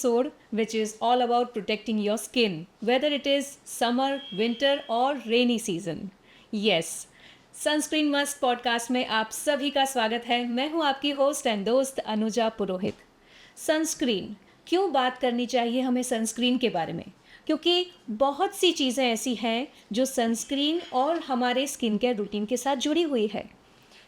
episode which is all about protecting your skin, whether it is summer, winter or rainy season. Yes, sunscreen must podcast में आप सभी का स्वागत है। मैं हूं आपकी होस्ट एंड दोस्त अनुजा पुरोहित। सनस्क्रीन, क्यों बात करनी चाहिए हमें सनस्क्रीन के बारे में? क्योंकि बहुत सी चीज़ें ऐसी हैं जो सनस्क्रीन और हमारे स्किन केयर रूटीन के साथ जुड़ी हुई है।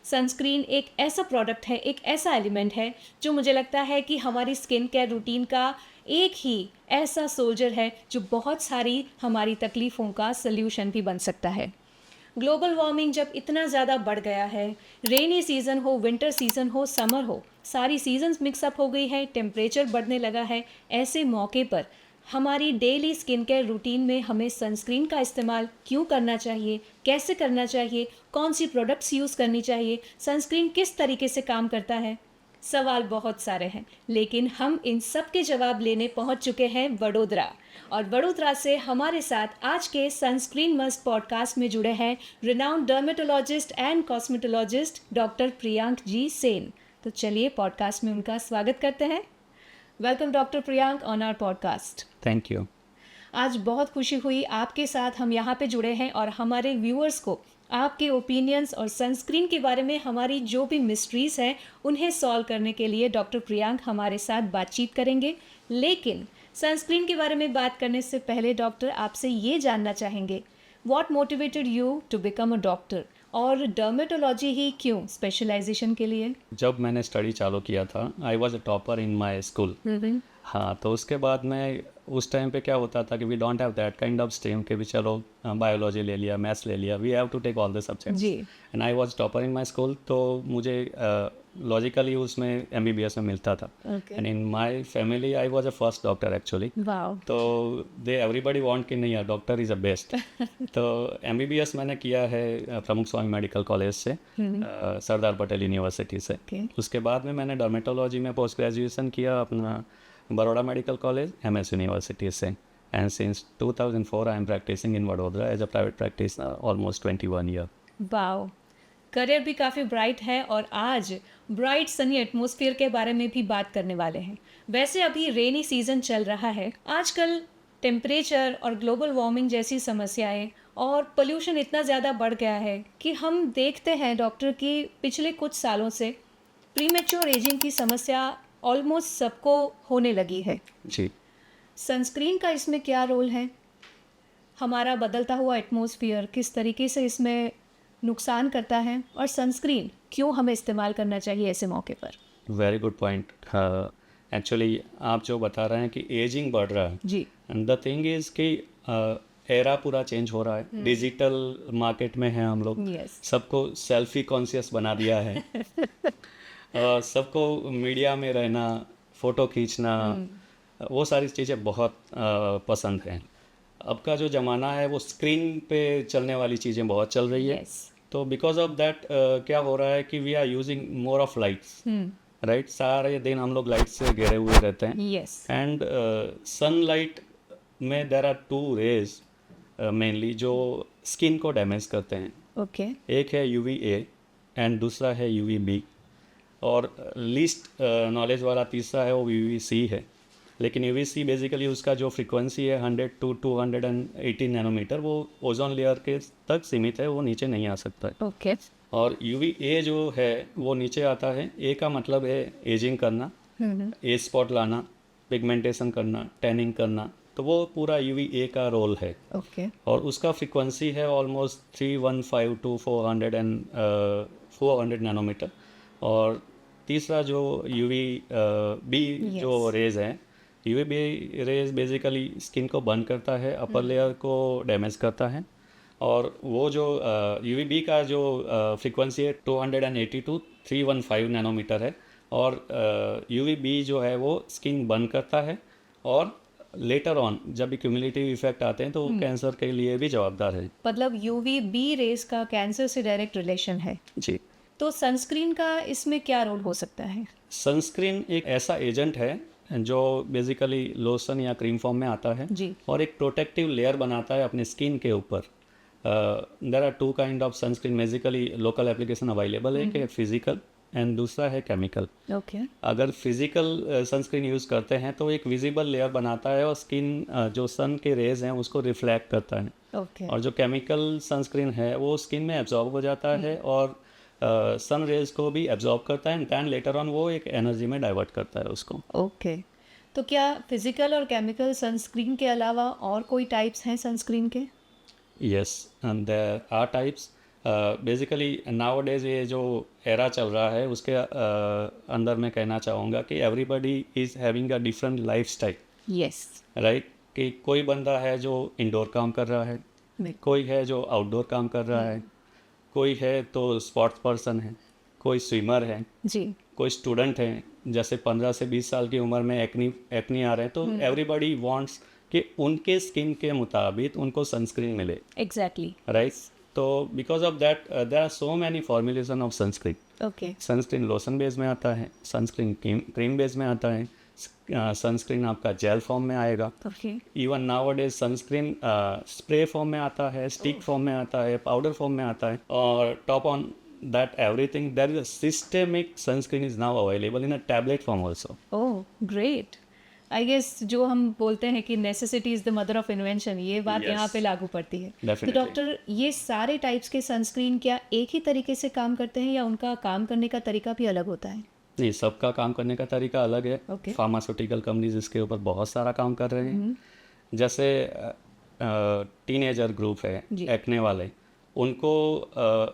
सनस्क्रीन एक ऐसा प्रोडक्ट है, एक ऐसा एलिमेंट है जो मुझे लगता है कि हमारी स्किन केयर रूटीन का एक ही ऐसा सोल्जर है जो बहुत सारी हमारी तकलीफ़ों का सल्यूशन भी बन सकता है। ग्लोबल वार्मिंग जब इतना ज़्यादा बढ़ गया है, रेनी सीज़न हो, विंटर सीज़न हो, समर हो, सारी सीजन्स मिक्सअप हो गई है, टेम्परेचर बढ़ने लगा है। ऐसे मौके पर हमारी डेली स्किन केयर रूटीन में हमें सनस्क्रीन का इस्तेमाल क्यों करना चाहिए, कैसे करना चाहिए, कौन सी प्रोडक्ट्स यूज़ करनी चाहिए, सनस्क्रीन किस तरीके से काम करता है, सवाल बहुत सारे हैं। लेकिन हम इन सब के जवाब लेने पहुंच चुके हैं वडोदरा, और वडोदरा से हमारे साथ आज के सनस्क्रीन मस्ट पॉडकास्ट में जुड़े हैं renowned dermatologist and cosmetologist doctor Priyank ji Sen. तो चलिए पॉडकास्ट में उनका स्वागत करते हैं। Welcome doctor Priyank on our podcast. Thank you. आज बहुत खुशी हुई आपके साथ हम यहाँ पे जुड़े हैं और हमारे व्यूअर्स को आपके ओपिनियंस और सनस्क्रीन के बारे में हमारी जो भी मिस्ट्रीज़ हैं उन्हें सॉल्व करने के लिए डॉक्टर प्रियांक हमारे साथ बातचीत करेंगे। लेकिन सनस्क्रीन के बारे में बात करने से पहले डॉक्टर आपसे ये जानना चाहेंगे, what motivated you to become a doctor, और डर्मेटोलॉजी ही क्यों स्पेशलाइजेशन के लिए? जब मैंने स्टडी चालू किया था, I was a topper in my school. हाँ, तो उसके बाद में उस टाइम पे क्या होता था कि we don't have that kind of stream कि भी चलो बायोलॉजी ले लिया, मैथ्स ले लिया, we have to take all the subjects. And I was topper in my school, तो मुझे लॉजिकली उसमें MBBS में मिलता था। And in my family I was a first doctor actually. तो दे एवरीबॉडी वांट कि नहीं यार डॉक्टर इज़ अ बेस्ट। तो MBBS मैंने किया है प्रमुख स्वामी मेडिकल कॉलेज से, सरदार पटेल यूनिवर्सिटी से। उसके बाद में मैंने डर्मेटोलॉजी में पोस्ट ग्रेजुएशन किया अपना Baroda medical college MS university से। And since 2004 I am practising in Vadodara as a private practice almost 21 year. Wow, career भी काफ़ी ब्राइट है और आज ब्राइट सनी एटमॉस्फेयर के बारे में भी बात करने वाले हैं। वैसे अभी रेनी सीज़न चल रहा है, आजकल टेम्परेचर और ग्लोबल वार्मिंग जैसी समस्याएं और पोल्यूशन इतना ज़्यादा बढ़ गया है कि हम देखते हैं डॉक्टर कि पिछले कुछ सालों से प्रीमेच्योर एजिंग की समस्या ऑलमोस्ट सबको होने लगी है। जी, सनस्क्रीन का इसमें क्या रोल है? हमारा बदलता हुआ एटमॉस्फेयर किस तरीके से इसमें नुकसान करता है, और सनस्क्रीन क्यों हमें इस्तेमाल करना चाहिए ऐसे मौके पर? Very good point. एक्चुअली आप जो बता रहे हैं कि एजिंग बढ़ रहा है जी, एंड द थिंग इज़ कि एरा पूरा चेंज हो रहा है। डिजिटल मार्केट में है हम लोग। सबको सेल्फी कॉन्शियस बना दिया है। सबको मीडिया में रहना, फ़ोटो खींचना, वो सारी चीज़ें बहुत पसंद हैं। अब का जो ज़माना है वो स्क्रीन पे चलने वाली चीज़ें बहुत चल रही है। तो बिकॉज ऑफ दैट क्या हो रहा है कि we are using more of lights, right? सारे दिन हम लोग लाइट से घिरे हुए रहते हैं। एंड सनलाइट में देर आर 2 रेज मेनली जो स्किन को डैमेज करते हैं। एक है UVA एंड दूसरा है UVB, और लीस्ट नॉलेज वाला तीसरा है वो UVC है। लेकिन UVC बेसिकली उसका जो फ्रीक्वेंसी है 100 to 280 नैनोमीटर, वो ओजोन लेयर के तक सीमित है, वो नीचे नहीं आ सकता है। और UVA जो है वो नीचे आता है। A का मतलब है एजिंग करना, एज स्पॉट लाना, पिगमेंटेशन करना, टैनिंग करना, तो वो पूरा UVA का रोल है। और उसका फ्रीक्वेंसी है ऑलमोस्ट 315 to 400 नैनोमीटर। और तीसरा जो UVB जो रेज है, UVB रेज बेसिकली स्किन को बर्न करता है, अपर लेयर को डैमेज करता है। और वो जो UVB का जो फ्रीक्वेंसी है 280 to 315 नैनोमीटर है। और UVB जो है वो स्किन बर्न करता है, और लेटर ऑन जब भी क्यूमुलेटिव इफेक्ट आते हैं तो कैंसर के लिए भी जवाबदार है। मतलब UVB रेज का कैंसर से डायरेक्ट रिलेशन है। जी। तो सनस्क्रीन का इसमें क्या रोल हो सकता है? सनस्क्रीन एक ऐसा एजेंट है जो बेसिकली लोशन या क्रीम फॉर्म में आता है जी, और एक प्रोटेक्टिव लेयर बनाता है अपने स्किन के ऊपर। There are 2 kind of sunscreen basically local application available है, कि फिजिकल एंड दूसरा है केमिकल। ओके। अगर फिजिकल सनस्क्रीन यूज़ करते हैं तो एक विजिबल लेयर बनाता है और स्किन जो सन के रेज हैं उसको रिफ्लेक्ट करता है। ओके। और जो केमिकल सनस्क्रीन है वो स्किन में एब्जॉर्ब हो जाता है और सन रेज को भी एब्जॉर्ब करता है एंड लेटर ऑन वो एक एनर्जी में डाइवर्ट करता है उसको। ओके। तो क्या फिजिकल और केमिकल सनस्क्रीन के अलावा और कोई टाइप्स हैं सनस्क्रीन के? Yes, and there are types. Basically nowadays ये जो एरा चल रहा है उसके अंदर मैं कहना चाहूँगा कि everybody is having a different lifestyle, yes. Right? कि कोई बंदा है जो इंडोर काम कर रहा है, कोई है जो आउटडोर काम कर रहा है, कोई है तो स्पोर्ट्स पर्सन है, कोई स्विमर है, जी। कोई स्टूडेंट है। जैसे 15 से 20 साल की उम्र में एक्नी आ रहे हैं तो एवरीबडी वांट्स कि उनके स्किन के मुताबिक उनको सनस्क्रीन मिले, एग्जैक्टली। राइट? तो because of that there are so many formulation of sunscreen. Okay. Sunscreen lotion base में आता है, सनस्क्रीन क्रीम बेस में आता है, सनस्क्रीन आपका जेल फॉर्म में आएगा, okay. Even nowadays sunscreen spray form में आता है, स्टिक फॉर्म में आता है, पाउडर फॉर्म में आता है, और top on that everything there is a systemic sunscreen is now available in a tablet form also. Oh great. I guess जो हम बोलते हैं कि necessity is the mother of invention, ये बात Yes. यहाँ पे लागू पड़ती है। तो Definitely. डॉक्टर, ये सारे टाइप्स के सनस्क्रीन क्या एक ही तरीके से काम करते हैं या उनका काम करने का तरीका भी अलग होता है? नहीं, सबका काम करने का तरीका अलग है। Okay. फार्मास्यूटिकल कंपनीज इसके ऊपर बहुत सारा काम कर रहे हैं। जैसे टीनेजर ग्रुप है, जी। एक्ने वाले, उनको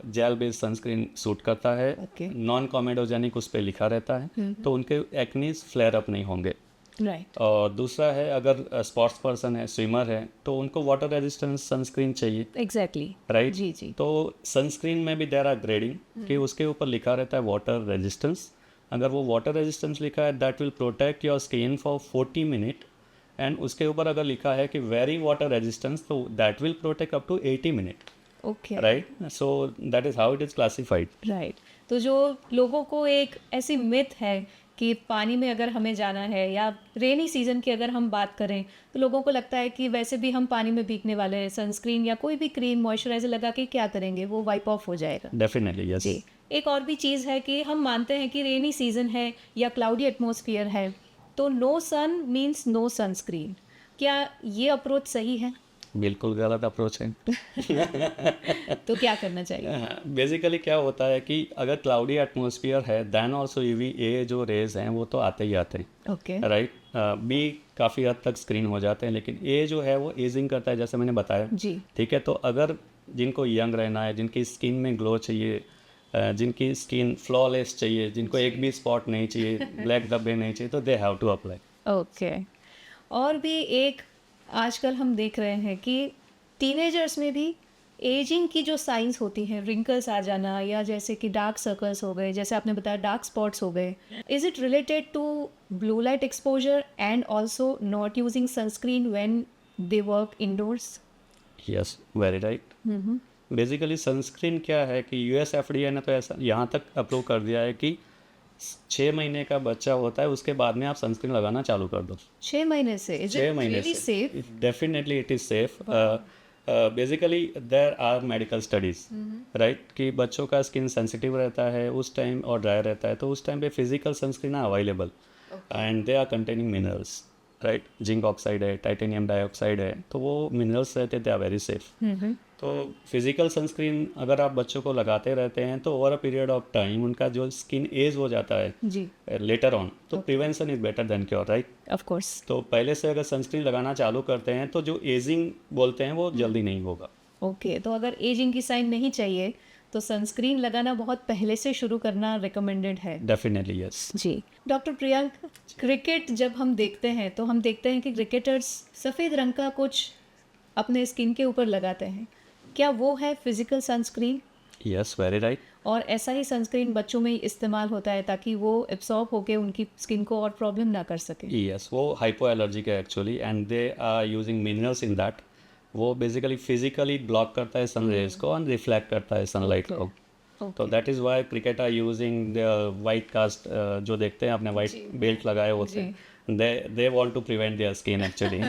जेल बेस्ड सनस्क्रीन सूट करता है। Okay. नॉन कॉमेडोजेनिक उस पर लिखा रहता है, तो उनके एक्नीज फ्लेयर अप नहीं होंगे। राइट। और दूसरा है, अगर स्पोर्ट्स पर्सन है, स्विमर है, तो उनको वाटर रेजिस्टेंस सनस्क्रीन चाहिए, एग्जैक्टली। राइट? जी जी। तो सनस्क्रीन में भी देयर आर ग्रेडिंग कि उसके ऊपर लिखा रहता है वाटर रेजिस्टेंस। अगर वो वाटर रेजिस्टेंस लिखा है that will protect your skin for 40 minute, and उसके ऊपर अगर लिखा है कि वेरी वाटर रेजिस्टेंस तो that will protect up to 80 minute, okay. Right? So that is how it is classified. Right. तो जो लोगों को एक ऐसी मिथ है कि पानी में अगर हमें जाना है, या रेनी सीजन की अगर हम बात करें, तो लोगों को लगता है कि वैसे भी हम पानी में भीगने वाले हैं, सनस्क्रीन या कोई भी क्रीम मॉइस्चराइजर लगा के क्या करेंगे, वो वाइप ऑफ हो जाएगा। Definitely yes. जी। एक और भी चीज़ है कि हम मानते हैं कि रेनी सीजन है या क्लाउडी एटमॉस्फेयर है, तो नो सन मीन्स नो सनस्क्रीन। क्या ये अप्रोच सही है? बिल्कुल गलत अप्रोच है। तो क्या करना चाहिए? बेसिकली क्या होता है कि अगर क्लाउडी एटमॉस्फेयर है देन ऑल्सो यूवी ए जो रेज हैं वो तो आते ही आते हैं, ओके। राइट? बी काफ़ी हद तक स्क्रीन हो जाते हैं, लेकिन ए जो है वो एजिंग करता है, जैसे मैंने बताया। जी। ठीक है, तो अगर जिनको यंग रहना है, जिनकी स्किन में ग्लो चाहिए, जिनकी स्किन फ्लॉलेस चाहिए, जिनको एक भी स्पॉट नहीं चाहिए, ब्लैक धब्बे नहीं चाहिए, तो they have to apply. Okay. और भी एक आजकल हम देख रहे हैं कि टीनेजर्स में भी एजिंग की जो साइंस होती हैं, रिंकल्स आ जाना, या जैसे कि डार्क सर्कल्स हो गए, जैसे आपने बताया डार्क स्पॉट्स हो गए, is it related to blue light exposure and also not using sunscreen when they work indoors? Yes, very right. Basically sunscreen क्या है कि यूएसएफडीए ने तो ऐसा यहाँ तक अप्रूव कर दिया है कि 6 महीने का बच्चा होता है उसके बाद में आप सनस्क्रीन लगाना चालू कर दो। 6 महीने से? इज 6 इट महीने रियली से safe? Definitely it is safe. Basically there are medical studies, right? कि बच्चों का स्किन सेंसिटिव रहता है उस टाइम और ड्राई रहता है, तो उस टाइम पे physical sunscreen are available and they are containing minerals, right? Zinc oxide है, टाइटेनियम डाइऑक्साइड है, तो वो मिनरल्स रहते, दे आर वेरी सेफ। तो फिजिकल सनस्क्रीन अगर आप बच्चों को लगाते रहते हैं तो over a period of time उनका जो स्किन एज हो जाता है जी। लेटर ऑन, तो prevention is better than cure, right? Of course. तो पहले से अगर सनस्क्रीन लगाना चालू करते हैं तो जो एजिंग बोलते हैं वो जल्दी नहीं होगा। ओके। तो अगर एजिंग की साइन नहीं चाहिए तो सनस्क्रीन लगाना बहुत पहले से शुरू करना रिकमेंडेड है। Definitely yes. जी। डॉक्टर प्रियंक, क्रिकेट जब हम देखते हैं तो हम देखते हैं कि क्रिकेटर्स सफ़ेद रंग का कुछ अपने स्किन के ऊपर लगाते हैं, क्या वो है physical sunscreen? Yes, very right. और ऐसा ही सनस्क्रीन बच्चों में इस्तेमाल होता है ताकि वो एब्सॉर्ब होके उनकी स्किन को और प्रॉब्लम ना कर सके? यस, वो हाइपो एलर्जिक है actually and they are using minerals in that. वो बेसिकली फिजिकली ब्लॉक करता है सन रेज को और रिफ्लेक्ट करता है सनलाइट को। तो that is why cricket are using the white cast, जो देखते हैं आपने वाइट बेल्ट लगाए होते हैं, they want to prevent their skin actually.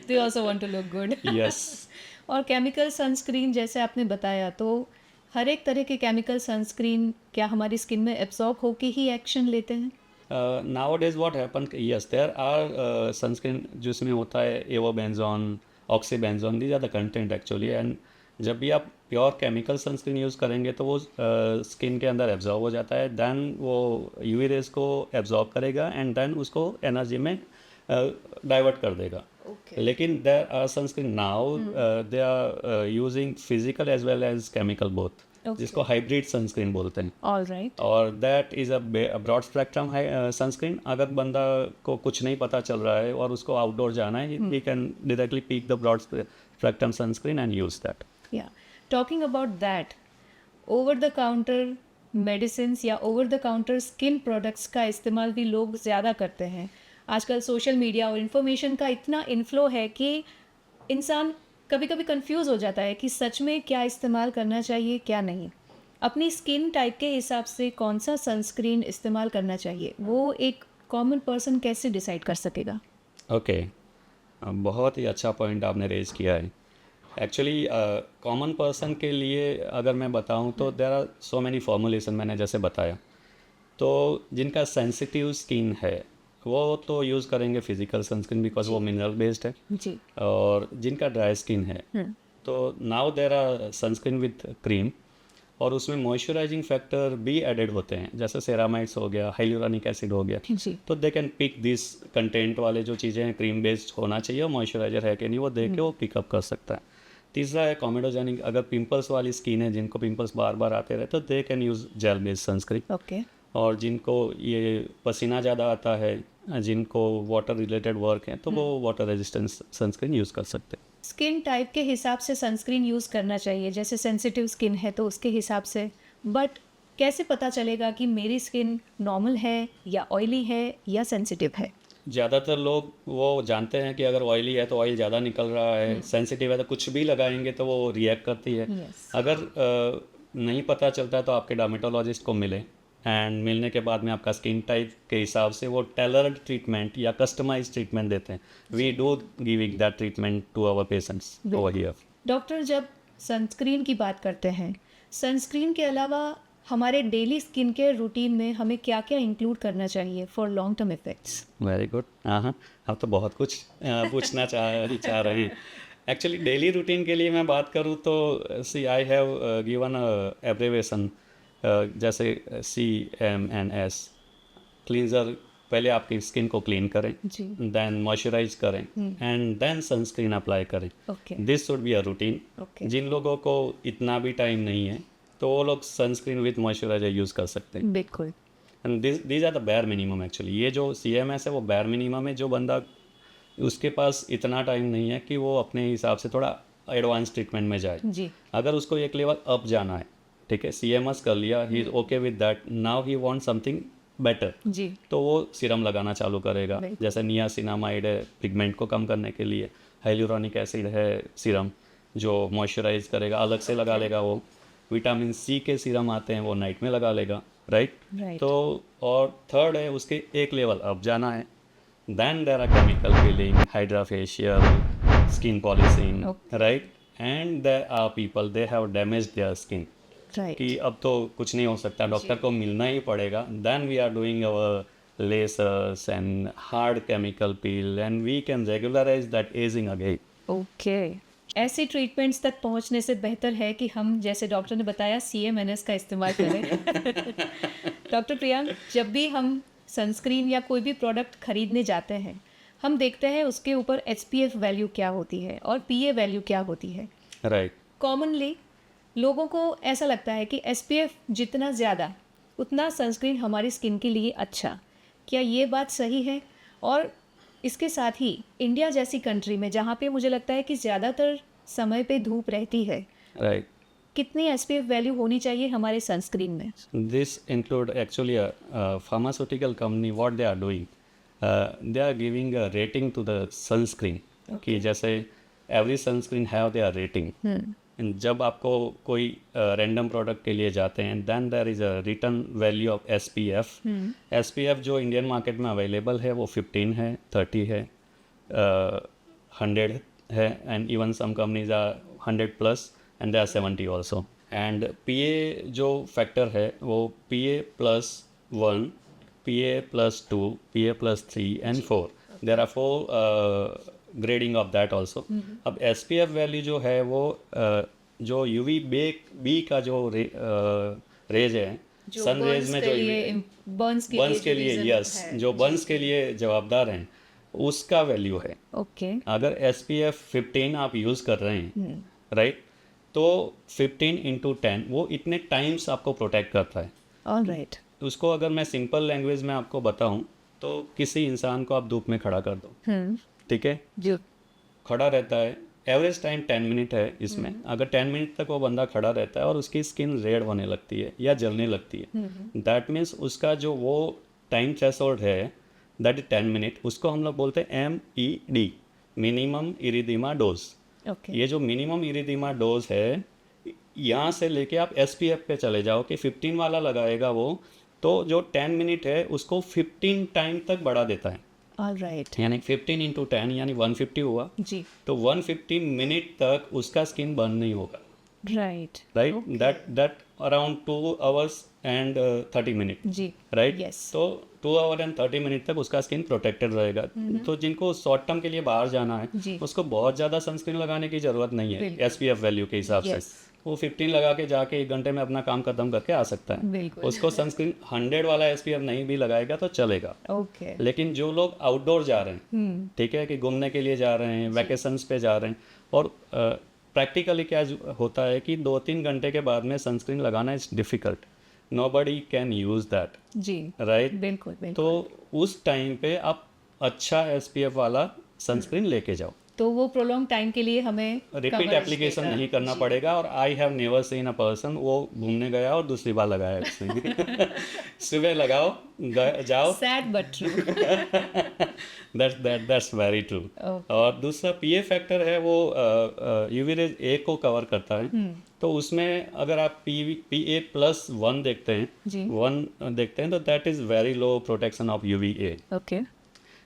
They also want to look good. Yes. और केमिकल सनस्क्रीन जैसे आपने बताया, तो हर एक तरह के केमिकल सनस्क्रीन क्या हमारी स्किन में एब्जॉर्ब होके ही एक्शन लेते हैं? nowadays what happen, yes, there are sunscreen जिसमें होता है avobenzone, oxybenzone, these are the content actually, and जब भी आप प्योर केमिकल सनस्क्रीन यूज़ करेंगे तो वो स्किन के अंदर एब्जॉर्ब हो जाता है, देन वो यूवी रेज को एब्जॉर्ब करेगा एंड देन उसको एनर्जी में डाइवर्ट कर देगा. लेकिन there are sunscreen now they are using physical as well as chemical both, जिसको हाइब्रिड सनस्क्रीन बोलते हैं. All right. और that is a broad spectrum sunscreen. अगर बंदा को कुछ नहीं पता चल रहा है और उसको आउटडोर जाना है, he can directly pick the broad spectrum sunscreen and use that. या talking about that, over the counter medicine या over the counter skin products का इस्तेमाल भी लोग ज़्यादा करते हैं. आजकल सोशल मीडिया और इन्फॉर्मेशन का इतना इन्फ्लो है कि इंसान कभी कभी कंफ्यूज हो जाता है कि सच में क्या इस्तेमाल करना चाहिए क्या नहीं. अपनी स्किन टाइप के हिसाब से कौन सा सनस्क्रीन इस्तेमाल करना चाहिए, वो एक कॉमन पर्सन कैसे डिसाइड कर सकेगा? ओके, बहुत ही अच्छा पॉइंट आपने रेज किया है. एक्चुअली कॉमन पर्सन के लिए अगर मैं बताऊं तो there are so many formulation, मैंने जैसे बताया. तो जिनका सेंसिटिव स्किन है वो तो यूज़ करेंगे फिजिकल सनस्क्रीन बिकॉज वो मिनरल बेस्ड है जी. और जिनका ड्राई स्किन है तो now there are sunscreen with cream और उसमें मॉइस्चराइजिंग फैक्टर भी एडेड होते हैं, जैसे सेरामाइड्स हो गया, हाइलुरोनिक एसिड हो गया. जी. तो they can pick this content वाले जो चीज़ें हैं क्रीम बेस्ड होना चाहिए और मॉइस्चराइजर है कि नहीं वो देख के वो पिकअप कर सकता है. तीसरा है कॉमेडोजेनिक. अगर पिंपल्स वाली स्किन है, जिनको पिंपल्स बार बार आते रहे, तो they can use gel based sunscreen. Okay. और जिनको ये पसीना ज़्यादा आता है, जिनको वाटर रिलेटेड वर्क है, तो वो वाटर रेजिस्टेंस सनस्क्रीन यूज़ कर सकते हैं. स्किन टाइप के हिसाब से सनस्क्रीन यूज़ करना चाहिए, जैसे सेंसिटिव स्किन है तो उसके हिसाब से. बट कैसे पता चलेगा कि मेरी स्किन नॉर्मल है या ऑयली है या सेंसिटिव है? ज़्यादातर लोग वो जानते हैं कि अगर ऑयली है तो ऑयल ज़्यादा निकल रहा है, सेंसिटिव है तो कुछ भी लगाएंगे तो वो रिएक्ट करती है. Yes. अगर नहीं पता चलता है तो आपके डर्मेटोलॉजिस्ट को मिले एंड मिलने के बाद में आपका स्किन टाइप के हिसाब से वो टेलर्ड ट्रीटमेंट या कस्टमाइज ट्रीटमेंट देते हैं. We do giving that treatment to our patients over here. Doctor, जब सनस्क्रीन की बात करते हैं, सनस्क्रीन के अलावा हमारे डेली स्किन केयर रूटीन में हमें क्या क्या इंक्लूड करना चाहिए for long term effects? Very good. हाँ, आप तो बहुत कुछ पूछना चाह रहे हैं. एक्चुअली डेली रूटीन के लिए मैं बात करूँ तो see I have given abbreviation जैसे CMNS. क्लींजर, पहले आपकी स्किन को क्लीन करें, जी. देन मॉइस्चराइज करें एंड देन सनस्क्रीन अप्लाई करें. Okay. This should be a routine. Okay. जिन लोगों को इतना भी टाइम नहीं है तो वो लोग सनस्क्रीन विथ मॉइस्चराइजर यूज़ कर सकते हैं. बिल्कुल. And these are the bare minimum. Actually ये जो CMS है वो बेयर मिनिमम है. जो बंदा उसके पास इतना टाइम नहीं है कि वो अपने हिसाब से थोड़ा एडवांस ट्रीटमेंट में जाए. जी. अगर उसको एक लेवल अप जाना है, ठीक है, CMS कर लिया, he is okay with that, now he want something better, जी. तो वो सीरम लगाना चालू करेगा. जैसे नियासिनामाइड है पिगमेंट को कम करने के लिए, हाइलुरोनिक एसिड है सीरम जो मॉइस्चराइज करेगा, अलग से लगा लेगा. वो विटामिन C के सीरम आते हैं वो नाइट में लगा लेगा. राइट. तो और थर्ड है उसके एक लेवल अप जाना है, then there are chemical peeling, hydra facial, skin polishing. Right. And there are people they have damaged their skin कि अब तो कुछ नहीं हो सकता, डॉक्टर को मिलना ही पड़ेगा. Then we are doing our lasers and hard chemical peel and we can regularise that ageing again. Okay. ऐसी ट्रीटमेंट्स तक पहुंचने से बेहतर है कि हम, जैसे डॉक्टर ने बताया, CMNS का इस्तेमाल करें. डॉक्टर प्रियांक, जब भी हम सनस्क्रीन या कोई भी प्रोडक्ट खरीदने जाते हैं, हम देखते हैं उसके ऊपर SPF वैल्यू क्या होती है और PA वैल्यू क्या होती है. राइट. कॉमनली लोगों को ऐसा लगता है कि SPF जितना ज़्यादा उतना सनस्क्रीन हमारी स्किन के लिए अच्छा. क्या ये बात सही है? और इसके साथ ही इंडिया जैसी कंट्री में जहाँ पे मुझे लगता है कि ज़्यादातर समय पे धूप रहती है, राइट, कितनी SPF वैल्यू होनी चाहिए हमारे सनस्क्रीन में? This include actually pharmaceutical company what they are doing, they are giving a rating to the sunscreen कि जैसे every sunscreen have their rating. जब आपको कोई रैंडम प्रोडक्ट के लिए जाते हैं, then there is a return value of SPF. SPF जो इंडियन मार्केट में अवेलेबल है वो 15 है, 30 है, 100 है, and even some companies are 100+ and they are 70 also. And PA जो फैक्टर है वो PA+1, PA+2, PA+3 and 4, there are 4 grading of that also. अब SPF वैल्यू जो है वो जो UV बी का जो रेज है, जो सन रेज बर्न्स में के जो लिए बर्न्स बर्न्स जो के लिए, reason यस, है। जो जी, बर्न्स के लिए जवाबदार हैं, उसका वैल्यू है। ओके। अगर SPF 15 आप यूज़ कर रहे हैं, राइट, तो 15 × 10 वो इतने टाइम्स आपको प्रोटेक्ट करता है। ऑलराइट। उसको अगर मैं सिंपल लैंग्वेज में आपको बताऊं तो किसी इंसान को आप धूप में खड़ा कर दो, ठीक है, जो खड़ा रहता है, एवरेज टाइम 10 मिनट है इसमें। अगर 10 मिनट तक वो बंदा खड़ा रहता है और उसकी स्किन रेड होने लगती है या जलने लगती है, दैट मीन्स उसका जो वो टाइम थ्रेशोल्ड है, दैट इज 10 मिनट, उसको हम लोग बोलते हैं MED, मिनिमम इरिदिमा डोज। ओके। ये जो मिनिमम इरिदिमा डोज है, यहाँ से लेके आप SPF पे चले जाओ कि 15 वाला लगाएगा वो, तो जो 10 मिनट है उसको 15 टाइम तक बढ़ा देता है। ऑलराइट। यानी 15 × 10 यानी 150 हुआ, जी, तो 150 मिनट तक उसका स्किन बर्न नहीं होगा, right. Right, okay. That around 2 hours and 30 minute, जी, राइट। यस। तो 2 आवर एंड 30 मिनट तक उसका स्किन प्रोटेक्टेड रहेगा। तो जिनको शॉर्ट टर्म के लिए बाहर जाना है, जी, उसको बहुत ज़्यादा सनस्क्रीन लगाने की ज़रूरत नहीं है बिल्कुल। SPF वैल्यू के हिसाब से। यस, वो 15 लगा के जाके 1 घंटे में अपना काम खत्म करके आ सकता है। बिल्कुल। उसको सनस्क्रीन 100 वाला SPF नहीं भी लगाएगा तो चलेगा। ओके। लेकिन जो लोग आउटडोर जा रहे हैं, ठीक है, कि घूमने के लिए जा रहे हैं, वैकेशंस पे जा रहे हैं, और प्रैक्टिकली क्या होता है कि 2-3 घंटे के बाद में सनस्क्रीन लगाना is difficult, nobody can use that, जी, राइट। बिल्कुल, बिल्कुल। तो उस टाइम पे आप अच्छा SPF वाला सनस्क्रीन लेके जाओ। तो वो प्रोलॉन्ग टाइम के लिए हमें रिपीट coverage एप्लीकेशन देगा। नहीं करना जी, पड़ेगा। और I have never seen a person वो घूमने गया और दूसरी बार लगाया उसने। सुबह लगाओ, जाओ, sad but true. That's very true. Okay. और दूसरा PA फैक्टर है, वो UV रेज A को कवर करता है। तो उसमें अगर आप PA+1 देखते हैं, जी, 1 देखते हैं, तो that is very low protection of UVA। Okay.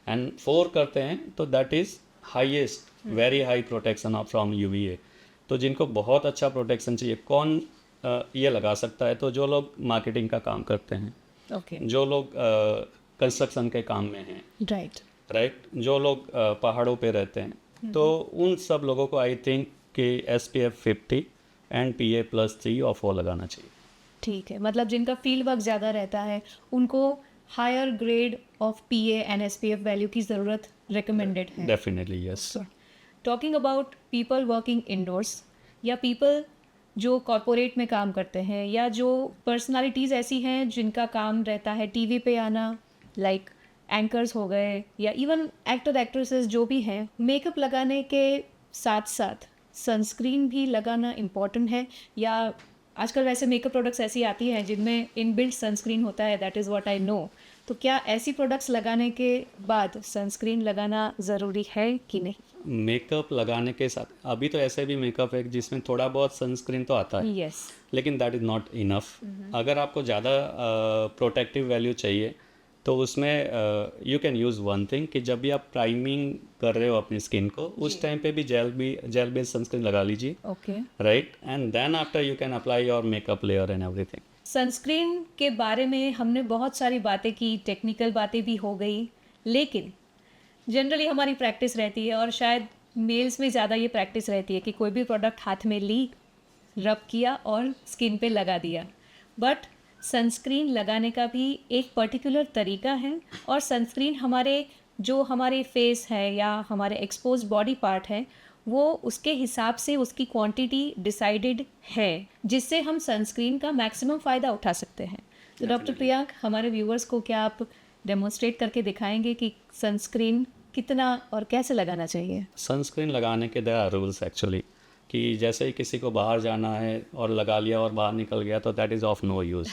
And 4 करते हैं तो that is highest, very high protection of from UVA। तो जिनको बहुत अच्छा प्रोटेक्शन चाहिए, कौन ये लगा सकता है? तो जो लोग मार्केटिंग का काम करते हैं, ओके, जो लोग कंस्ट्रक्शन के काम में हैं, राइट। राइट, जो लोग पहाड़ों पे रहते हैं, तो उन सब लोगों को आई थिंक कि SPF 50 एंड PA+3 और 4 लगाना चाहिए। ठीक है, मतलब जिनका फील्ड वर्क ज़्यादा रहता है उनको higher grade of PA and SPF value की ज़रूरत रिकमेंडेड है। Definitely yes. Talking about people working indoors, या पीपल जो कॉरपोरेट में काम करते हैं, या जो पर्सनालिटीज़ ऐसी हैं जिनका काम रहता है टीवी पे आना, लाइक एंकर्स हो गए, या इवन एक्टर एक्ट्रेसेस जो भी हैं, मेकअप लगाने के साथ साथ सनस्क्रीन भी लगाना इम्पॉर्टेंट है? या आजकल वैसे मेकअप प्रोडक्ट्स ऐसी आती हैं जिनमें इनबिल्ट सनस्क्रीन होता है, that is what I know. तो क्या ऐसी प्रोडक्ट्स लगाने के बाद सनस्क्रीन लगाना ज़रूरी है कि नहीं? मेकअप लगाने के साथ अभी तो ऐसे भी मेकअप है जिसमें थोड़ा बहुत सनस्क्रीन तो आता है, यस, लेकिन दैट इज़ नॉट इनफ। अगर आपको ज़्यादा प्रोटेक्टिव वैल्यू चाहिए तो उसमें you can use one thing, कि जब भी आप प्राइमिंग कर रहे हो अपनी स्किन को, उस टाइम पे भी जेल बेस्ड सनस्क्रीन लगा लीजिए, okay. Right, and then after you can apply your makeup layer and everything. Sunscreen के बारे में हमने बहुत सारी बातें की, टेक्निकल बातें भी हो गई, लेकिन जनरली हमारी प्रैक्टिस रहती है, और शायद मेल्स में ज़्यादा ये प्रैक्टिस रहती है कि कोई भी प्रोडक्ट हाथ में ली, रब किया और स्किन पे लगा दिया। बट सनस्क्रीन लगाने का भी एक पर्टिकुलर तरीका है, और सनस्क्रीन हमारे फेस है या हमारे एक्सपोज बॉडी पार्ट है, वो उसके हिसाब से उसकी क्वांटिटी डिसाइडेड है, जिससे हम सनस्क्रीन का मैक्सिमम फ़ायदा उठा सकते हैं। तो डॉक्टर प्रियांक, हमारे व्यूअर्स को क्या आप डेमोन्स्ट्रेट करके दिखाएंगे कि सनस्क्रीन कितना और कैसे लगाना चाहिए? सनस्क्रीन लगाने के देयर आर रूल्स एक्चुअली, कि जैसे ही किसी को बाहर जाना है और लगा लिया और बाहर निकल गया तो that is of no use,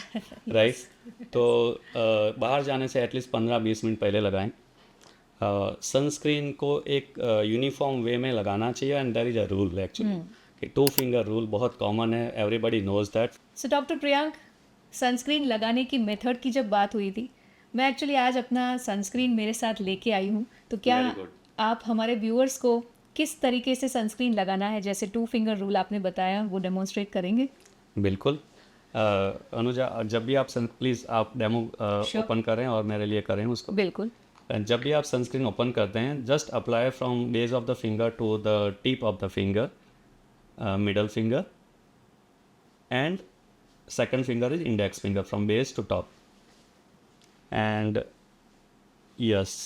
right. तो बाहर जाने से एटलीस्ट 15-20 मिनट पहले लगाएं। सनस्क्रीन को एक यूनिफॉर्म वे में लगाना चाहिए, and there is a rule actually, कि 2 फिंगर रूल बहुत कॉमन है, everybody knows that. So doctor Priyank, sunscreen लगाने की मेथड की जब बात हुई थी, मैं एक्चुअली आज अपना सनस्क्रीन मेरे साथ लेके आई हूँ, तो क्या Very good. आप हमारे व्यूअर्स को किस तरीके से सनस्क्रीन लगाना है, जैसे 2 फिंगर रूल आपने बताया, वो डेमोन्स्ट्रेट करेंगे? बिल्कुल। अनुजा, जब भी आप प्लीज़ आप डेमो Sure. ओपन करें और मेरे लिए करें उसको। बिल्कुल। जब भी आप सनस्क्रीन ओपन करते हैं, just apply from base of the finger to the tip of the finger, middle finger, and second finger is index finger from base to top. And yes,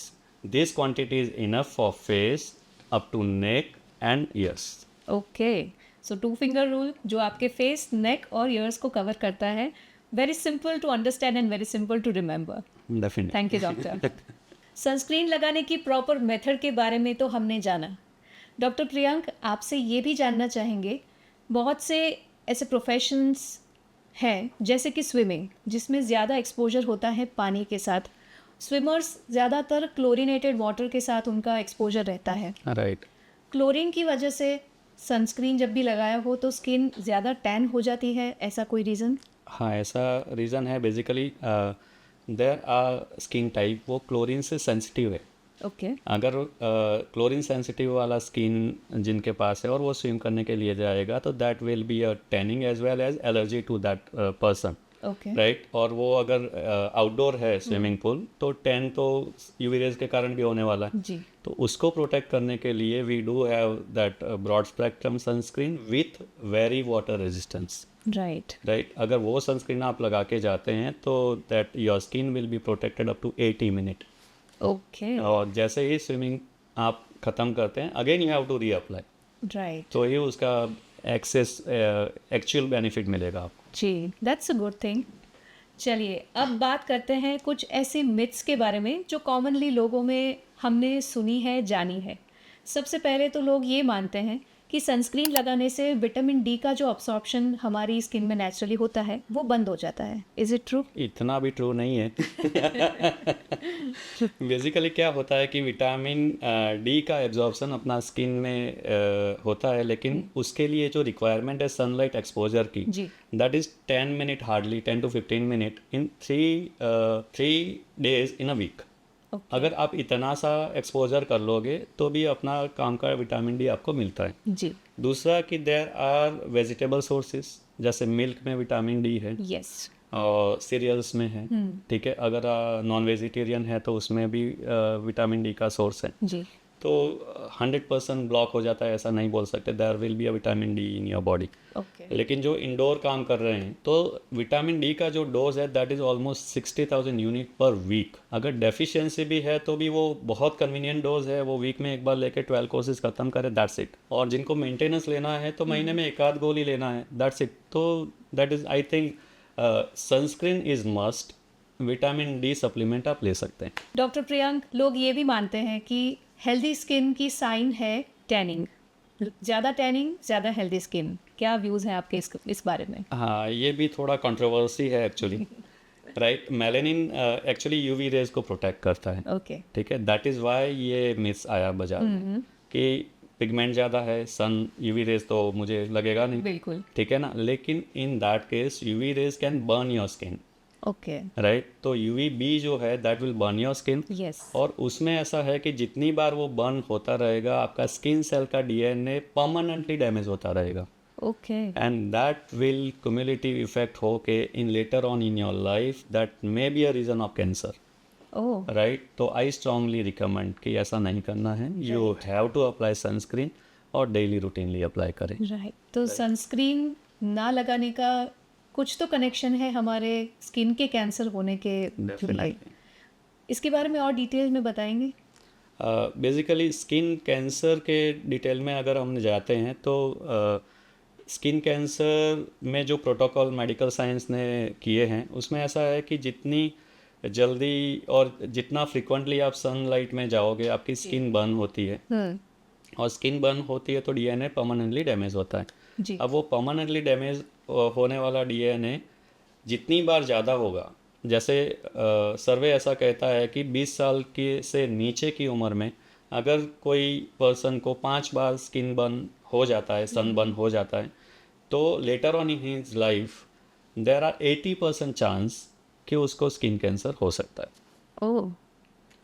this quantity is enough for face up to neck and ears. Okay, so 2 finger rule जो आपके face, नेक और years को cover करता है। Very simple to understand and very simple to remember. Definitely. Thank you doctor. Sunscreen लगाने की proper method के बारे में तो हमने जाना। डॉक्टर प्रियंक, आपसे ये भी जानना चाहेंगे, बहुत से ऐसे प्रोफेशंस हैं जैसे कि स्विमिंग, जिसमें ज़्यादा एक्सपोजर होता है पानी के साथ। स्विमर्स ज़्यादातर क्लोरीनेटेड वाटर के साथ उनका एक्सपोजर रहता है। Right. क्लोरीन की वजह से सनस्क्रीन जब भी लगाया हो तो स्किन ज़्यादा टैन हो जाती है, ऐसा कोई रीज़न? हाँ, ऐसा रीज़न है। Basically there are skin type, वो क्लोरीन से सेंसिटिव है। ओके। अगर क्लोरीन सेंसिटिव वाला स्किन जिनके पास है और वो स्विम करने के लिए जाएगा, तो that will be a tanning as well as allergy to that person, okay. Right. और वो अगर आउटडोर है स्विमिंग पूल, तो टैन तो यूवी रेज के कारण भी होने वाला है। जी। तो उसको प्रोटेक्ट करने के लिए we do have that broad spectrum sunscreen with very water resistance, right. Right. अगर वो सनस्क्रीन आप लगा के जाते हैं तो that your skin will be protected up to 80 minute. Okay. और जैसे ही स्विमिंग आप ख़त्म करते हैं, again you have to reapply, right. तो ये उसका एक्सेस एक्चुअल बेनिफिट मिलेगा आपको। जी, दैट्स अ गुड थिंग। चलिए, अब बात करते हैं कुछ ऐसे मिथ्स के बारे में जो कॉमनली लोगों में हमने सुनी है, जानी है। सबसे पहले तो लोग ये मानते हैं कि सनस्क्रीन लगाने से विटामिन डी का जो अब्सॉर्प्शन हमारी स्किन में नेचुरली होता है वो बंद हो जाता है। Is it true? इतना भी ट्रू नहीं है। बेसिकली क्या होता है कि विटामिन डी का एब्जॉर्प्शन अपना स्किन में होता है, लेकिन उसके लिए जो रिक्वायरमेंट है सनलाइट एक्सपोजर की, जी। That is 10 minute, hardly 10 to 15 minute in 3 days in a week. Okay. अगर आप इतना सा एक्सपोजर कर लोगे तो भी अपना काम का विटामिन डी आपको मिलता है। जी। दूसरा कि देयर आर वेजिटेबल सोर्सेस, जैसे मिल्क में विटामिन डी है यस। और सीरियल्स में है, ठीक है। अगर नॉन वेजिटेरियन है तो उसमें भी विटामिन डी का सोर्स है। जी। तो 100% ब्लॉक हो जाता है ऐसा नहीं बोल सकते, there will be a vitamin D in your body. Okay. लेकिन जो इंडोर काम कर रहे हैं, तो विटामिन डी का जो डोज है that is almost 60,000 unit per week. अगर डेफिशिएंसी भी है तो भी वो बहुत कन्वीनियंट डोज है, वो वीक में एक बार लेके 12 कोर्सेज खत्म करे, दैट्स इट। और जिनको मेंटेनेंस लेना है तो महीने में एक आध गोली लेना है, दैट्स इट। तो that is, I think, sunscreen is must. Vitamin D supplement आप ले सकते हैं। डॉक्टर प्रियंक, लोग ये भी मानते हैं कि हेल्दी स्किन की साइन है टैनिंग। ज़्यादा टैनिंग, ज़्यादा हेल्दी स्किन। क्या व्यूज़ हैं आपके इस बारे में? हाँ, ये भी थोड़ा कंट्रोवर्सी है actually, right. Melanin actually UV rays को प्रोटेक्ट करता है, ओके। ठीक है। दैट इज़ वाई ये मिस आया बाजार में कि पिगमेंट ज़्यादा है, सन यूवी रेज तो मुझे लगेगा नहीं, बिल्कुल। ठीक है ना। लेकिन in that case UV rays can burn your skin, okay. Right. तो यूवी बी जो है that will burn your skin. Yes. और उसमें ऐसा है कि जितनी बार वो बर्न होता रहेगा, आपका स्किन सेल का डीएनए परमानेंटली डैमेज होता रहेगा, okay. and that will cumulative effect होके in later on in your life that may be a reason of cancer, oh. right। तो I strongly recommend कि ऐसा नहीं करना है, you have to apply sunscreen और daily routinely apply करें। Right. तो सनस्क्रीन ना लगाने का कुछ तो कनेक्शन है हमारे स्किन के कैंसर होने के। Definitely। इसके बारे में और डिटेल में बताएंगे? बेसिकली स्किन कैंसर के डिटेल में अगर हम जाते हैं तो स्किन कैंसर में जो प्रोटोकॉल मेडिकल साइंस ने किए हैं उसमें ऐसा है कि जितनी जल्दी और जितना फ्रिक्वेंटली आप सनलाइट में जाओगे, आपकी स्किन बर्न होती है, और स्किन बर्न होती है तो डीएनए परमानेंटली डैमेज होता है। जी। अब वो परमानेंटली डैमेज होने वाला डीएनए जितनी बार ज़्यादा होगा, जैसे सर्वे ऐसा कहता है कि 20 साल की से नीचे की उम्र में अगर कोई पर्सन को 5 बार स्किन बर्न हो जाता है, सन बर्न हो जाता है, तो later on in his life there are 80% chance कि उसको स्किन कैंसर हो सकता है, oh.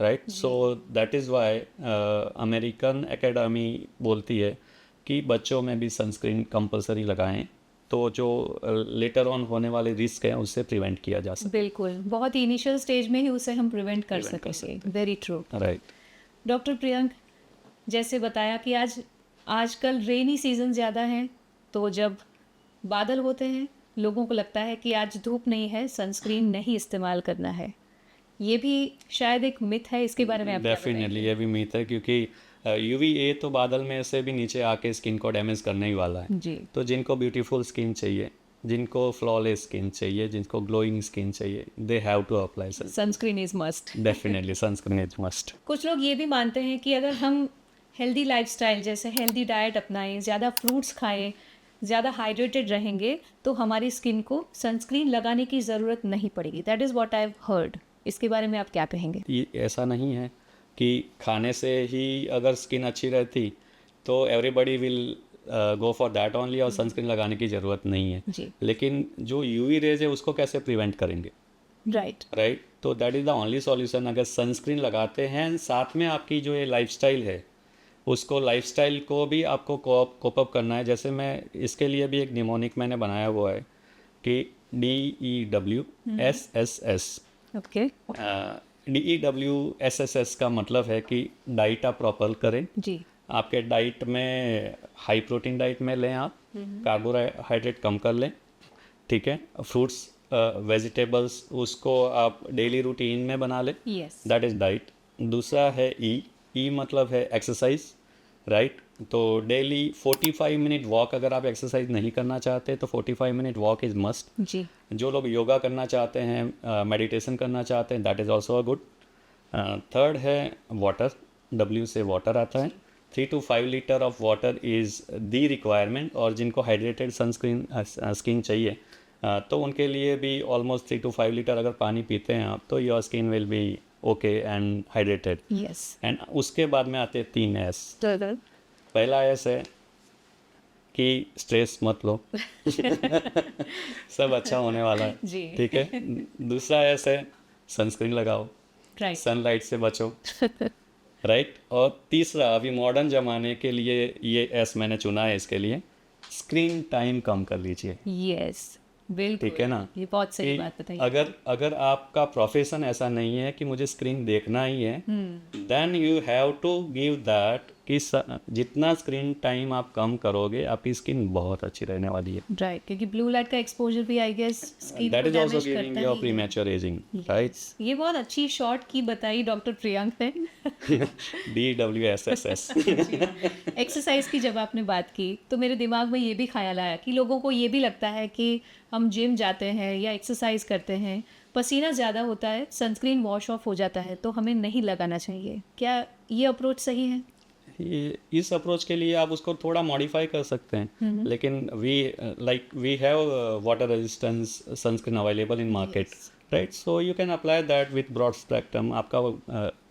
Right. So that is why American academy बोलती है कि बच्चों में भी सनस्क्रीन कंपलसरी लगाएं तो जो लेटर ऑन होने वाले रिस्क है उससे प्रिवेंट किया जा सकता बिल्कुल, बहुत ही इनिशियल स्टेज में ही उसे हम प्रिवेंट कर Prevent कर सकेंगे। Very true. है। राइट। डॉक्टर प्रियंक, जैसे बताया कि आजकल रेनी सीजन ज़्यादा है, तो जब बादल होते हैं लोगों को लगता है कि आज धूप नहीं है, सनस्क्रीन नहीं इस्तेमाल करना है। ये भी शायद एक मिथ है, इसके बारे में आप क्या डेफिनेटली बताएंगे? ये भी मीथ है, क्योंकि यूवीए तो बादल में से भी नीचे आके स्किन को डैमेज करने ही वाला है। जी। तो जिनको ब्यूटीफुल स्किन चाहिए, जिनको फ्लॉलेस स्किन चाहिए, जिनको ग्लोइंग स्किन चाहिए, they have to apply sunscreen is must. Definitely sunscreen is must. कुछ लोग ये भी मानते हैं कि अगर हम हेल्दी लाइफस्टाइल जैसे हेल्दी डाइट अपनाएं, ज़्यादा फ्रूट्स खाएं, ज़्यादा हाइड्रेटेड रहेंगे, तो हमारी स्किन को सनस्क्रीन लगाने की ज़रूरत नहीं पड़ेगी। That is what I have heard. इसके बारे में आप क्या कहेंगे? ये ऐसा नहीं है कि खाने से ही अगर स्किन अच्छी रहती तो everybody will go for that only और सनस्क्रीन लगाने की ज़रूरत नहीं है। जी। लेकिन जो यूवी रेज है उसको कैसे प्रिवेंट करेंगे? राइट। राइट। तो that is the only solution. अगर सनस्क्रीन लगाते हैं, साथ में आपकी जो ये लाइफस्टाइल है उसको, लाइफस्टाइल को भी आपको कोप अप करना है। जैसे मैं इसके लिए भी एक निमोनिक मैंने बनाया हुआ है कि DEWSSS। ओके। DEWSSS का मतलब है कि डाइट आप प्रॉपर करें। जी। आपके डाइट में हाई प्रोटीन डाइट में लें, आप कार्बोहाइड्रेट कम कर लें, ठीक है। फ्रूट्स, वेजिटेबल्स, उसको आप डेली रूटीन में बना लें। यस। That is diet. दूसरा है ई मतलब है एक्सरसाइज, राइट। तो डेली 45 मिनट वॉक, अगर आप एक्सरसाइज नहीं करना चाहते तो 45 मिनट वॉक इज़ मस्ट। जी। जो लोग योगा करना चाहते हैं, मेडिटेशन करना चाहते हैं, that is also a good. Third है वाटर, W से वाटर आता है। 3 to 5 litre of water is the requirement. और जिनको हाइड्रेटेड स्किन चाहिए, तो उनके लिए भी ऑलमोस्ट 3 to 5 लीटर अगर पानी पीते हैं आप, तो your skin will B okay and hydrated. Yes. And उसके बाद में आते हैं 3 S। तो पहला S है कि स्ट्रेस मत लो सब अच्छा होने वाला है, जी। ठीक है। दूसरा S है सनस्क्रीन लगाओ, राइट। सनलाइट से बचो, राइट। और तीसरा, अभी मॉडर्न ज़माने के लिए ये S मैंने चुना है इसके लिए, स्क्रीन टाइम कम कर लीजिए, यस, बिल्कुल। ठीक है ना। ये बहुत सही कि बात बताई। अगर आपका प्रोफेशन ऐसा नहीं है कि मुझे स्क्रीन देखना ही है, then you have to give that कि जितना स्क्रीन टाइम आप कम करोगे, आपकी स्किन बहुत अच्छी रहने वाली है। राइट, क्योंकि ब्लू लाइट का एक्सपोजर भी आई गेस स्किन दैट को इज ऑल्सो डैमेज गिविंग करता योर ही है। Premature ageing, right. ये बहुत अच्छी शॉर्ट की बताई डॉक्टर प्रियंक ने। DWSSS। एक्सरसाइज की जब आपने बात की तो मेरे दिमाग में ये भी ख्याल आया कि लोगों को ये भी लगता है कि हम जिम जाते हैं या एक्सरसाइज करते हैं, पसीना ज़्यादा होता है, सनस्क्रीन वॉश ऑफ हो जाता है, तो हमें नहीं लगाना चाहिए। क्या ये अप्रोच सही है? इस अप्रोच के लिए आप उसको थोड़ा मॉडिफाई कर सकते हैं, लेकिन we have water resistance sunscreen available in market, right. So you can apply that with broad spectrum. आपका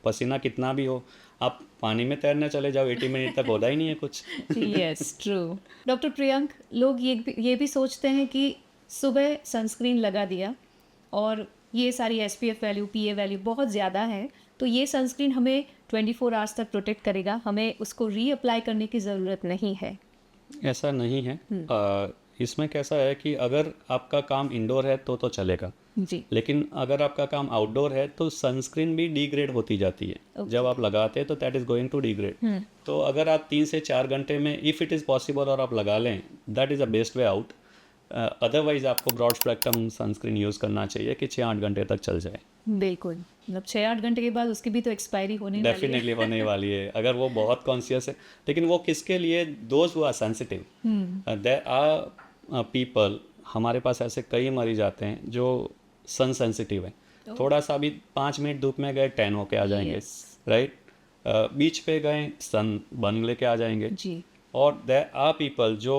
पसीना कितना भी हो, आप पानी में तैरने चले जाओ, 80 मिनट तक होता ही नहीं है कुछ। Yes, true. डॉक्टर प्रियंक, लोग ये भी सोचते हैं कि सुबह सनस्क्रीन लगा दिया और ये सारी SPF वैल्यू, PA वैल्यू बहुत ज़्यादा है, तो ये सनस्क्रीन हमें 24 आवर्स तक प्रोटेक्ट करेगा, हमें उसको रीअप्लाई करने की ज़रूरत नहीं है। ऐसा नहीं है। इसमें कैसा है कि अगर आपका काम इंडोर है तो चलेगा, जी। लेकिन अगर आपका काम आउटडोर है तो सनस्क्रीन भी डिग्रेड होती जाती है। जब आप लगाते हैं तो that is going to degrade. तो अगर आप 3 से 4 घंटे में, इफ़ इट इज़ पॉसिबल, और आप लगा लें, that is the best way out. Otherwise आपको ब्रॉड स्पेक्ट्रम सनस्क्रीन यूज़ करना चाहिए कि 6-8 घंटे तक चल जाए। बिल्कुल, मतलब 6-8 घंटे के बाद उसकी भी तो एक्सपायरी होने वाली है। डेफिनेटली होने वाली है, अगर वो बहुत कॉन्शियस है। लेकिन वो किसके लिए? Those who are sensitive. There are people, हमारे पास ऐसे कई मरीज आते हैं जो सन सेंसिटिव है। थोड़ा सा भी 5 मिनट धूप में गए, टैन होके आ जाएंगे, राइट। बीच पे गए, सन बर्न लेके आ जाएंगे। जी। और देयर आर पीपल जो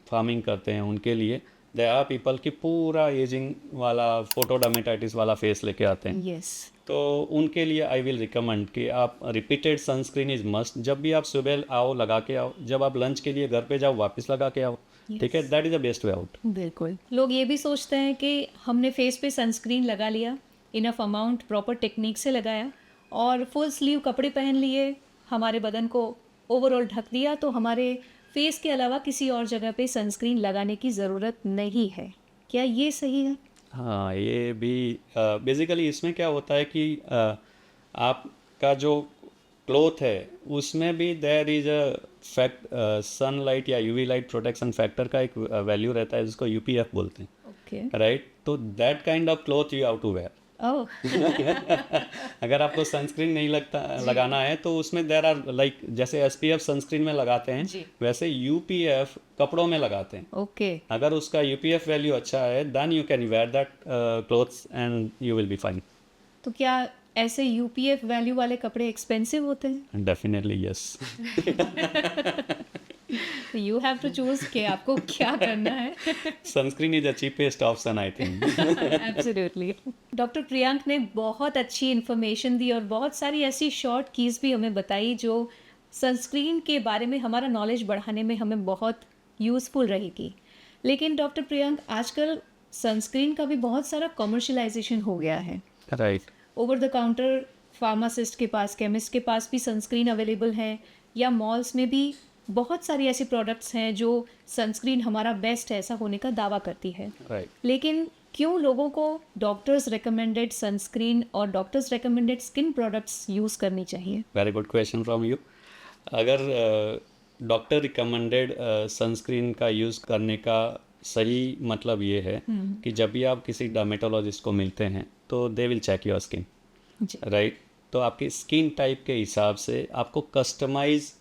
फार्मिंग करते हैं, उनके लिए देयर आर पीपल की पूरा एजिंग वाला, फोटोडर्मेटाइटिस वाला फेस लेके आते हैं। यस। तो उनके लिए आई विल रिकमेंड कि आप रिपीटेड सनस्क्रीन इज मस्ट। जब भी आप सुबह आओ लगा के आओ, जब आप लंच के लिए घर पे जाओ वापस लगा के आओ, ठीक है। That is the best way out. बिल्कुल। लोग ये भी सोचते हैं कि हमने फेस पे सनस्क्रीन लगा लिया, इनफ अमाउंट प्रॉपर टेक्निक से लगाया और फुल स्लीव कपड़े पहन लिए, हमारे बदन को ओवरऑल ढक दिया, तो हमारे फेस के अलावा किसी और जगह पे सनस्क्रीन लगाने की ज़रूरत नहीं है, क्या ये सही है? हाँ, ये भी बेसिकली इसमें क्या होता है कि आपका जो क्लोथ है उसमें भी there is a fact, sunlight या यूवी लाइट प्रोटेक्शन फैक्टर का एक वैल्यू रहता है जिसको यूपीएफ बोलते हैं, ओके। राइट? तो that kind of cloth you have to wear. Oh. अगर आपको सनस्क्रीन नहीं लगाना है तो उसमें देर आर लाइक जैसे एसपीएफ सनस्क्रीन में लगाते हैं जी। वैसे यूपीएफ कपड़ों में लगाते हैं। ओके। अगर उसका यूपीएफ वैल्यू अच्छा है then you can wear that clothes and you will be fine. तो क्या ऐसे यूपीएफ वैल्यू वाले कपड़े एक्सपेंसिव होते हैं? Definitely yes. You have to choose कि आपको क्या करना है। Sunscreen is the cheapest option I think. Absolutely. Doctor Priyank ने बहुत अच्छी इन्फॉर्मेशन दी और बहुत सारी ऐसी शॉर्ट कीज भी हमें बताई जो सनस्क्रीन के बारे में हमारा नॉलेज बढ़ाने में हमें बहुत यूज़फुल रहेगी। लेकिन डॉक्टर प्रियांक, आजकल सनस्क्रीन का भी बहुत सारा कमर्शलाइजेशन हो गया है। Right. Over the counter pharmacist के पास, केमिस्ट के पास भी सनस्क्रीन अवेलेबल है, या मॉल्स में भी बहुत सारी ऐसी प्रोडक्ट्स हैं जो सनस्क्रीन हमारा बेस्ट है ऐसा होने का दावा करती है। राइट। लेकिन क्यों लोगों को डॉक्टर्स रिकमेंडेड सनस्क्रीन और doctors recommended skin products use करनी चाहिए? Very good question from you. अगर डॉक्टर रिकमेंडेड सनस्क्रीन का यूज़ करने का सही मतलब ये है कि जब भी आप किसी डर्मेटोलॉजिस्ट को मिलते हैं तो they will check your skin, जी। राइट? तो आपकी स्किन टाइप के हिसाब से आपको कस्टमाइज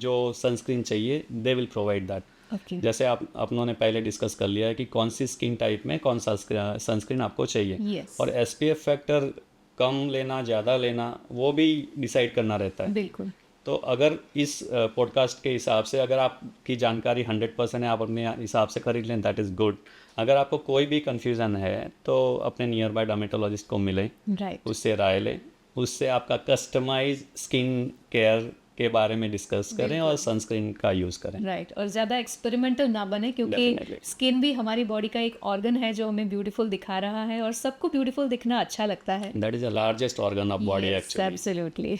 जो सनस्क्रीन चाहिए they will provide that. Okay. जैसे आप अपनों ने पहले डिस्कस कर लिया है कि कौन सी स्किन टाइप में कौन सा सनस्क्रीन आपको चाहिए। यस। और एसपीएफ फैक्टर कम लेना ज़्यादा लेना वो भी डिसाइड करना रहता है। बिल्कुल। तो अगर इस पॉडकास्ट के हिसाब से अगर आपकी जानकारी 100% है आप अपने हिसाब से खरीद लें दैट इज़ गुड। अगर आपको कोई भी कन्फ्यूज़न है तो अपने नियर बाय डर्मेटोलॉजिस्ट को मिलें, राइट। उससे राय लें, उससे आपका कस्टमाइज स्किन केयर के बारे में डिस्कस करें और सनस्क्रीन का यूज़ करें। राइट। और ज़्यादा एक्सपेरिमेंटल ना बने, क्योंकि Definitely. स्किन भी हमारी बॉडी का एक ऑर्गन है जो हमें ब्यूटीफुल दिखा रहा है और सबको ब्यूटीफुल दिखना अच्छा लगता है। That is the largest organ of body actually. Absolutely.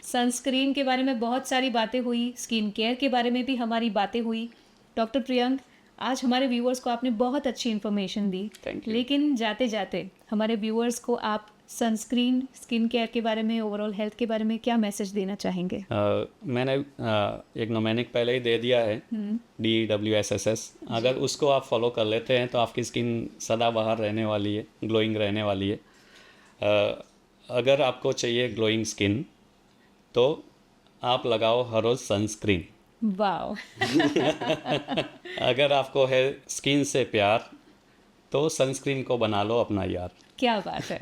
Sunscreen के बारे में बहुत सारी बातें हुई, स्किन केयर के बारे में भी हमारी बातें हुई। डॉक्टर प्रियंक, आज हमारे व्यूअर्स को आपने बहुत अच्छी इन्फॉर्मेशन दी। Thank you. लेकिन जाते जाते हमारे व्यूअर्स को आप सनस्क्रीन, स्किन केयर के बारे में, ओवरऑल हेल्थ के बारे में क्या मैसेज देना चाहेंगे? मैंने एक नोमेनिक पहले ही दे दिया है, DWSSS। अगर उसको आप फॉलो कर लेते हैं तो आपकी स्किन सदाबहार रहने वाली है, ग्लोइंग रहने वाली है। अगर आपको चाहिए ग्लोइंग स्किन तो आप लगाओ हर रोज़ सनस्क्रीन। वाओ। अगर आपको है स्किन से प्यार तो सनस्क्रीन को बना लो अपना यार। क्या बात है।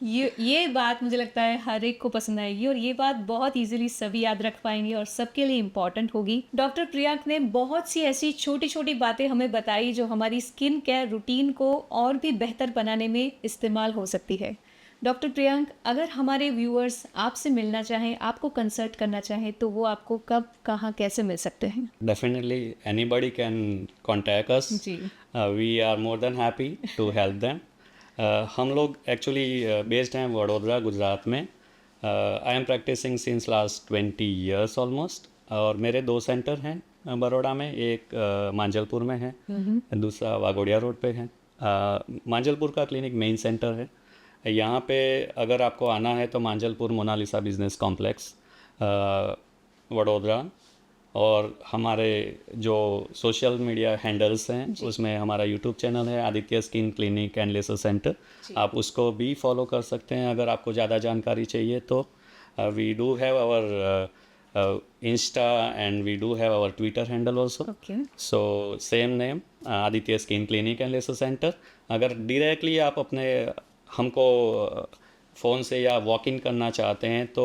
ये बात मुझे लगता है हर एक को पसंद आएगी और ये बात बहुत इजीली सभी याद रख पाएंगे और सबके लिए इम्पॉर्टेंट होगी। डॉक्टर प्रियांक ने बहुत सी ऐसी छोटी छोटी बातें हमें बताई जो हमारी स्किन केयर रूटीन को और भी बेहतर बनाने में इस्तेमाल हो सकती है। डॉक्टर प्रियांक, अगर हमारे व्यूअर्स आपसे मिलना चाहें, आपको कंसल्ट करना चाहें, तो वो आपको कब, कहाँ, कैसे मिल सकते हैं? Definitely anybody can contact us. जी। We are more than happy to help them. हम लोग एक्चुअली बेस्ड हैं वडोदरा, गुजरात में। I am practising since last 20 years almost. और मेरे 2 सेंटर हैं बड़ौदा में, एक मांजलपुर में है, दूसरा वाघोड़िया रोड पे है। मांजलपुर का क्लिनिक मेन सेंटर है। यहाँ पे अगर आपको आना है तो Manjalpur Monalisa business complex Vadodara, और हमारे जो सोशल मीडिया हैंडल्स हैं उसमें हमारा यूट्यूब चैनल है Aditya skin clinic and laser centre, आप उसको भी फॉलो कर सकते हैं। अगर आपको ज़्यादा जानकारी चाहिए तो we do have our Insta and we do have our Twitter handle also. Okay. So same name, Aditya skin clinic and laser centre. अगर डायरेक्टली आप अपने हमको फ़ोन से या वॉक इन करना चाहते हैं तो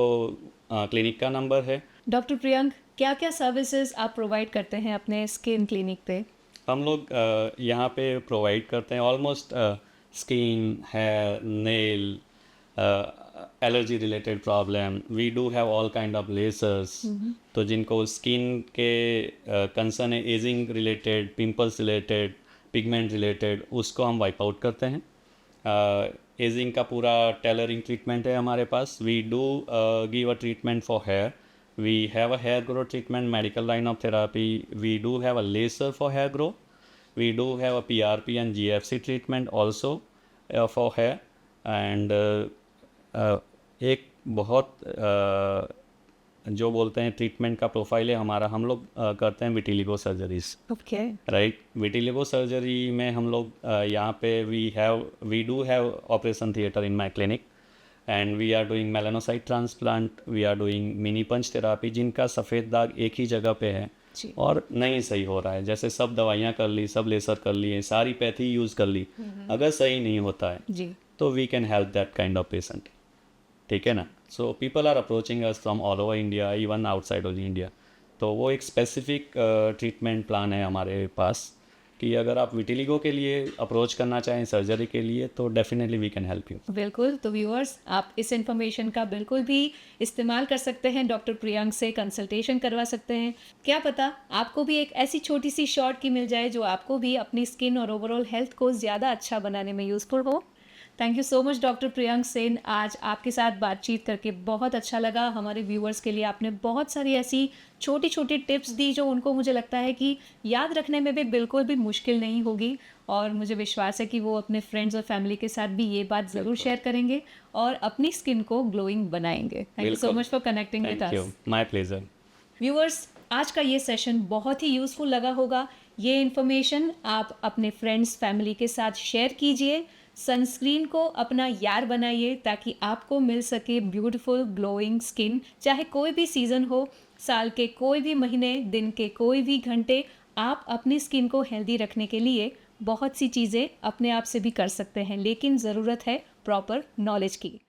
क्लिनिक का नंबर है। डॉक्टर प्रियांक, क्या क्या सर्विसेज आप प्रोवाइड करते हैं अपने स्किन क्लिनिक पे? हम लोग यहाँ पे प्रोवाइड करते हैं almost skin, hair, nail, allergy related problem. We do have all kind of lasers. तो जिनको स्किन के कंसर्न है, ageing related, pimples related, pigment related, उसको हम वाइप आउट करते हैं। एजिंग का पूरा टेलरिंग ट्रीटमेंट है हमारे पास। We do give a treatment for hair We have a hair growth treatment, medical line of therapy. We do have a laser for hair growth. We do have a PRP and GFC treatment also for hair. And एक बहुत जो बोलते हैं treatment का profile है हमारा, हम लोग करते हैं vitiligo surgeries. Okay. Right. Vitiligo surgery में हम लोग यहाँ पे we do have operation theatre in my clinic, and we are doing melanocyte transplant, we are doing mini punch therapy, जिनका सफ़ेद दाग एक ही जगह पे है जी. और नहीं सही हो रहा है. जैसे सब दवाइयाँ कर ली, सब लेसर कर लिए, सारी पैथी यूज़ कर ली, अगर सही नहीं होता है जी. तो we can help that kind of patient. ठीक है ना. So people are approaching us from all over India, even outside of India. तो वो एक स्पेसिफिक ट्रीटमेंट प्लान है हमारे पास कि अगर आप विटिलिगो के लिए अप्रोच करना चाहें सर्जरी के लिए तो definitely we can help you. बिल्कुल. तो व्यूअर्स, आप इस इन्फॉर्मेशन का बिल्कुल भी इस्तेमाल कर सकते हैं. डॉक्टर प्रियंक से कंसल्टेशन करवा सकते हैं. क्या पता आपको भी एक ऐसी छोटी सी शॉर्ट की मिल जाए जो आपको भी अपनी स्किन और ओवरऑल हेल्थ को ज़्यादा अच्छा बनाने में यूज़फुल हो. Thank you so much doctor Priyank Sen. आज आपके साथ बातचीत करके बहुत अच्छा लगा. हमारे व्यूअर्स के लिए आपने बहुत सारी ऐसी छोटी छोटी टिप्स दी जो उनको मुझे लगता है कि याद रखने में भी बिल्कुल भी मुश्किल नहीं होगी, और मुझे विश्वास है कि वो अपने फ्रेंड्स और फैमिली के साथ भी ये बात ज़रूर शेयर करेंगे और अपनी स्किन को ग्लोइंग बनाएंगे. Thank you so much for connecting with us. My pleasure. Viewers, आज का ये सेशन बहुत ही यूज़फुल लगा होगा. ये इन्फॉर्मेशन आप अपने फ्रेंड्स फैमिली के साथ शेयर कीजिए. सनस्क्रीन को अपना यार बनाइए ताकि आपको मिल सके ब्यूटीफुल ग्लोइंग स्किन. चाहे कोई भी सीज़न हो, साल के कोई भी महीने, दिन के कोई भी घंटे, आप अपनी स्किन को हेल्दी रखने के लिए बहुत सी चीज़ें अपने आप से भी कर सकते हैं, लेकिन ज़रूरत है प्रॉपर नॉलेज की.